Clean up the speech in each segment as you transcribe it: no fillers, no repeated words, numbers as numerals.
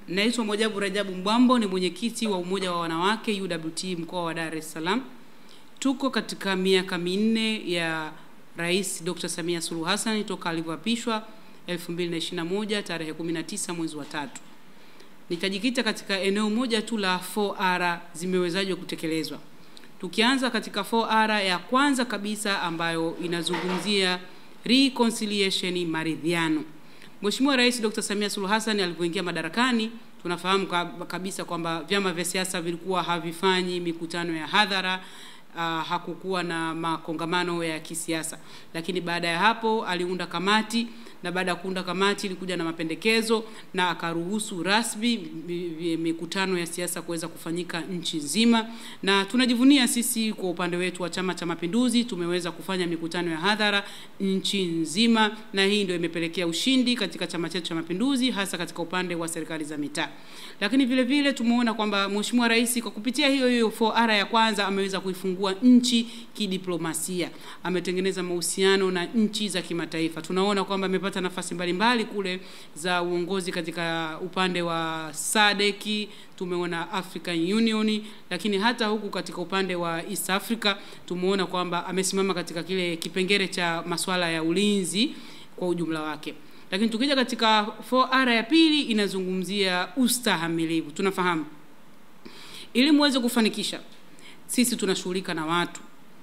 Naitwa Mojabu Rajabu Mbwambo, ni mwenyekiti wa Umoja wa Wanawake UWT mkoa wa Dar es Salaam. Tuko katika miaka minne ya Rais Dr. Samia Suluhu Hassan toka alivyoapishwa 2021 tarehe 19 mwezi wa 3. Nitajikita katika eneo moja tu la 4R zimewezaje kutekelezwa. Tukianza katika 4R ya kwanza kabisa ambayo inazungumzia reconciliation, maridhiano. Mheshimiwa Rais Dr. Samia Suluhu Hassan alipoingia madarakani, tunafahamu kabisa kwamba vyama vya siasa vilikuwa havifanyi mikutano ya hadhara, hakukuwa na makongamano ya kisiasa. Lakini baada ya hapo aliunda kamati, na baada ya kuunda kamati ilikuja na mapendekezo na akaruhusu rasmi mikutano ya siasa kuweza kufanyika nchi nzima. Na tunajivunia sisi kwa upande wetu wa Chama cha Mapinduzi tumeweza kufanya mikutano ya hadhara nchi nzima, na hii ndio imepelekea ushindi katika chama chetu cha Mapinduzi, hasa katika upande wa serikali za mitaa. Lakini vile vile tumeona kwamba Mheshimiwa Rais kwa kupitia hiyo 4R ya kwanza ameweza kuifungua nchi kidiplomasia. Ametengeneza mahusiano na nchi za kimataifa. Tunaona kwamba amepata nafasi mbalimbali kule za uongozi katika upande wa SADC, tumeona African Union, lakini hata huku katika upande wa East Africa tumeona kwamba amesimama katika kile kipengele cha masuala ya ulinzi kwa ujumla wake. Lakini tukija katika 4R ya pili inazungumzia ustahimilivu. Tunafahamu ili muweze kufanikisha, sisi tunashughulika na watu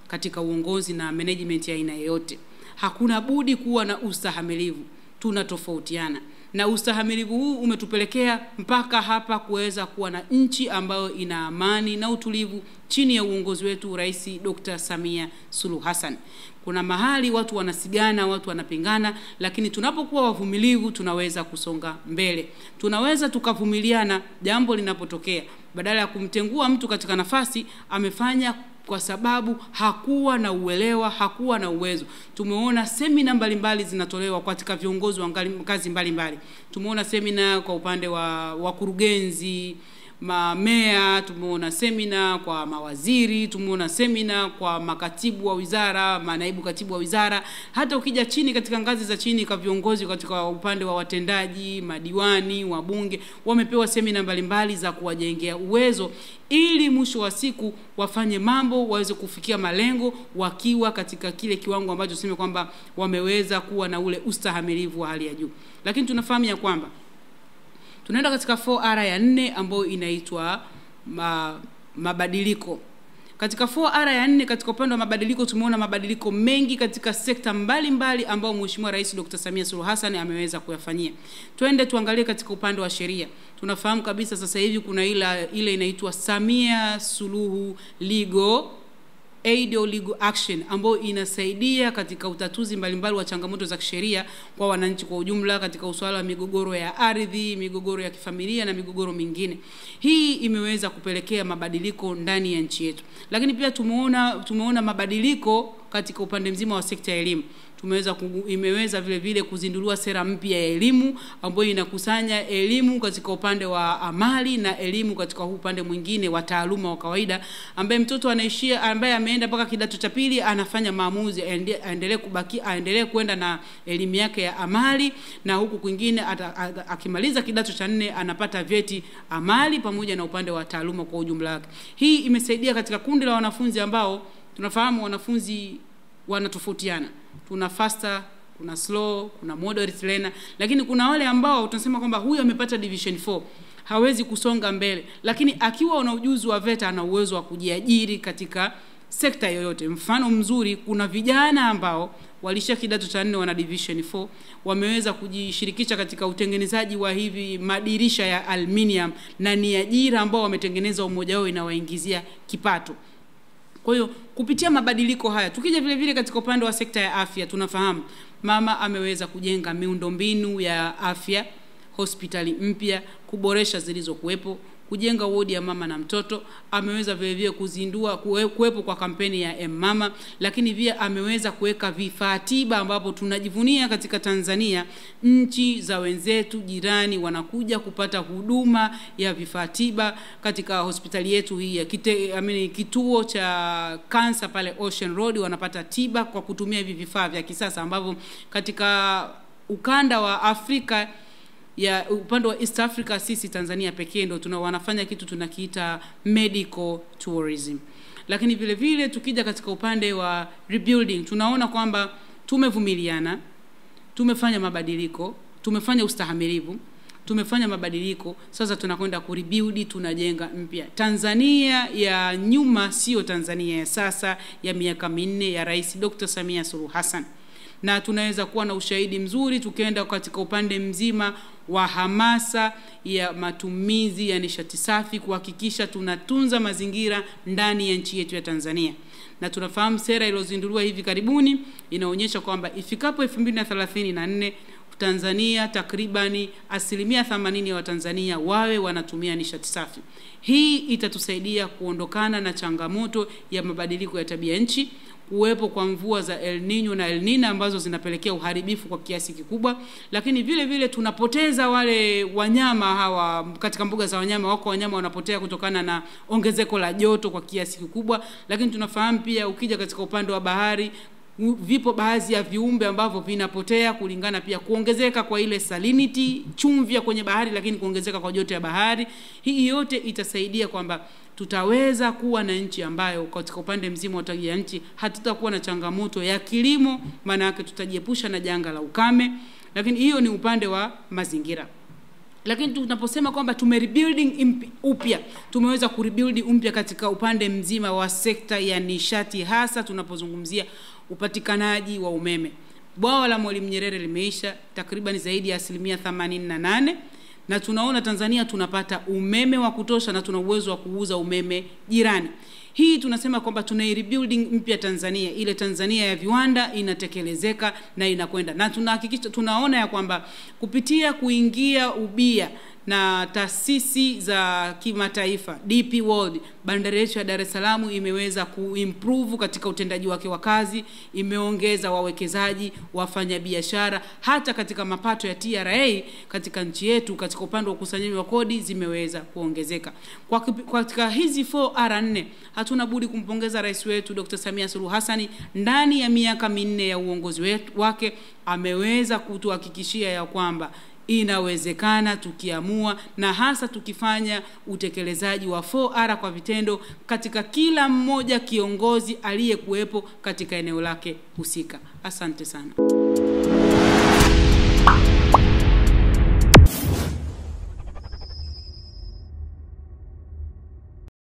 katika uongozi na management ya aina yoyote. Hakuna budi kuwa na ustahimilivu. Tunatofautiana, na ustahimilivu huu umetupelekea mpaka hapa kuweza kuwa na nchi ambayo ina amani na utulivu chini ya uongozi wetu Rais Dr. Samia Suluhu Hassan. Kuna mahali watu wanasigana, watu wanapingana, lakini tunapokuwa wavumilivu tunaweza kusonga mbele. Tunaweza tukavumiliana jambo linapotokea. Badala ya kumtengua mtu katika nafasi, amefanya kwa sababu hakuwa na uelewa, hakuwa na uwezo. Tumeona semina mbalimbali zinatolewa katika viongozi wa kazi mbalimbali. Tumeona semina kwa upande wa wakurugenzi, mamea, tumeona semina kwa mawaziri, tumeona semina kwa makatibu wa wizara, manaibu katibu wa wizara. Hata ukija chini katika ngazi za chini kwa viongozi katika upande wa watendaji, madiwani, wabunge, wamepewa semina mbalimbali za kuwajengea uwezo ili mwisho wa siku wafanye mambo, waweze kufikia malengo wakiwa katika kile kiwango ambacho tuseme kwamba wameweza kuwa na ule ustahimilivu wa hali ya juu. Lakini tunafahamu ya kwamba tunaenda katika 4R ya 4 ambayo inaitwa mabadiliko. Katika 4R ya 4 katika upande wa mabadiliko tumeona mabadiliko mengi katika sekta mbalimbali ambao Mheshimiwa Rais Dr. Samia Suluhu Hassan ameweza kuyafanyia. Twende tuangalie katika upande wa sheria. Tunafahamu kabisa sasa hivi kuna ile inaitwa Samia Suluhu Legal Aid or Legal Action ambayo inasaidia katika utatuzi mbalimbali wa changamoto za kisheria kwa wananchi kwa ujumla katika usuala wa migogoro ya ardhi, migogoro ya kifamilia na migogoro mingine. Hii imeweza kupelekea mabadiliko ndani ya nchi yetu. Lakini pia tumeona mabadiliko katika upande mzima wa sekta ya elimu. Imeweza vile vile kuzinduliwa sera mpya ya elimu ambayo inakusanya elimu katika upande wa amali na elimu katika upande mwingine wa taaluma wa kawaida, ambaye mtoto anaishia, ambaye ameenda mpaka kidato cha pili anafanya maamuzi aendelee kwenda na elimu yake ya amali, na huku kwingine akimaliza kidato cha 4 anapata vyeti amali pamoja na upande wa taaluma kwa ujumla wake. Hii imesaidia katika kundi la wanafunzi ambao tunafahamu wanafunzi wanatofautiana. Kuna faster, kuna slow, kuna moderate learner, lakini kuna wale ambao tunasema kwamba huyu amepata division 4 hawezi kusonga mbele, lakini akiwa una ujuzi wa VETA ana uwezo wa kujiajiri katika sekta yoyote. Mfano mzuri, kuna vijana ambao walisha kidato cha 4 wana division 4 wameweza kujishirikisha katika utengenezaji wa hivi madirisha ya aluminium, na ni ajira ambao wametengeneza umoja wao inawaingizia kipato. Kwa hiyo kupitia mabadiliko haya, tukija vile vile katika upande wa sekta ya afya, tunafahamu mama ameweza kujenga miundombinu ya afya, hospitali mpya, kuboresha zilizokuwepo, kujenga wodi ya mama na mtoto. Ameweza vile vile kuzindua kuwepo kwa kampeni ya mama, lakini pia ameweza kuweka vifaa tiba ambapo tunajivunia katika Tanzania nchi za wenzetu jirani wanakuja kupata huduma ya vifaa tiba katika hospitali yetu hii ya kituo cha kansa pale Ocean Road, wanapata tiba kwa kutumia hivi vifaa vya kisasa ambavyo katika ukanda wa Afrika ya upande wa East Africa, sisi Tanzania pekee ndio wanafanya kitu tunakiita medical tourism. Lakini vile vile tukija katika upande wa rebuilding, tunaona kwamba tumevumiliana, tumefanya mabadiliko, tumefanya ustahimilivu, tumefanya mabadiliko, sasa tunakwenda kurebuild, tunajenga mpya. Tanzania ya nyuma sio Tanzania ya sasa ya miaka 4 ya Rais Dr. Samia Suluhu Hassan. Na tunaweza kuwa na ushahidi mzuri tukienda katika upande mzima wa hamasa ya matumizi ya nishati safi, kuhakikisha tunatunza mazingira ndani ya nchi yetu ya Tanzania. Na tunafahamu sera iliyozinduliwa hivi karibuni inaonyesha kwamba ifikapo 2034 Tanzania takribani 80% ya Watanzania wawe wanatumia nishati safi. Hii itatusaidia kuondokana na changamoto ya mabadiliko ya tabia nchi, kuwepo kwa mvua za El Nino na El Nina ambazo zinapelekea uharibifu kwa kiasi kikubwa. Lakini vile vile tunapoteza wale wanyama hawa katika mbuga za wanyama, wako wanyama wanapotea kutokana na ongezeko la joto kwa kiasi kikubwa. Lakini tunafahamu pia ukija katika upande wa bahari, vipo baadhi ya viumbe ambavyo vinapotea kulingana pia kuongezeka kwa ile salinity, chumvi kwenye bahari, lakini kuongezeka kwa joto ya bahari. Hii yote itasaidia kwamba tutaweza kuwa na nchi ambayo katika upande mzima wa tabia nchi hatutakuwa na changamoto ya kilimo, maana yake tutajiepusha na janga la ukame. Lakini hiyo ni upande wa mazingira. Lakini tunaposema kwamba tumerebuilding upya, tumeweza kurebuild upya katika upande mzima wa sekta ya nishati, hasa tunapozungumzia upatikanaji wa umeme. Bwawa la Mwalimu Nyerere limeisha takriban zaidi ya 88%, na tunaona Tanzania tunapata umeme wa kutosha na tuna uwezo wa kuuza umeme jirani. Hii tunasema kwamba rebuilding mpya Tanzania, ile Tanzania ya viwanda inatekelezeka na inakwenda. Na tunahakikisha tunaona ya kwamba kupitia kuingia ubia na taasisi za kimataifa, DP World, bandari yetu ya Dar es Salaam imeweza kuimprove katika utendaji wake wa kazi, imeongeza wawekezaji, wafanyabiashara, hata katika mapato ya TRA katika nchi yetu katika upande wa ukusanyaji wa kodi zimeweza kuongezeka. Katika hizi 4R4 hatuna budi kumpongeza rais wetu Dr. Samia Suluhu Hassan. Ndani ya miaka 4 ya uongozi wake ameweza kutuhakikishia ya kwamba inawezekana tukiamua, na hasa tukifanya utekelezaji wa 4R kwa vitendo katika kila mmoja kiongozi aliyekuwepo katika eneo lake husika. Asante sana.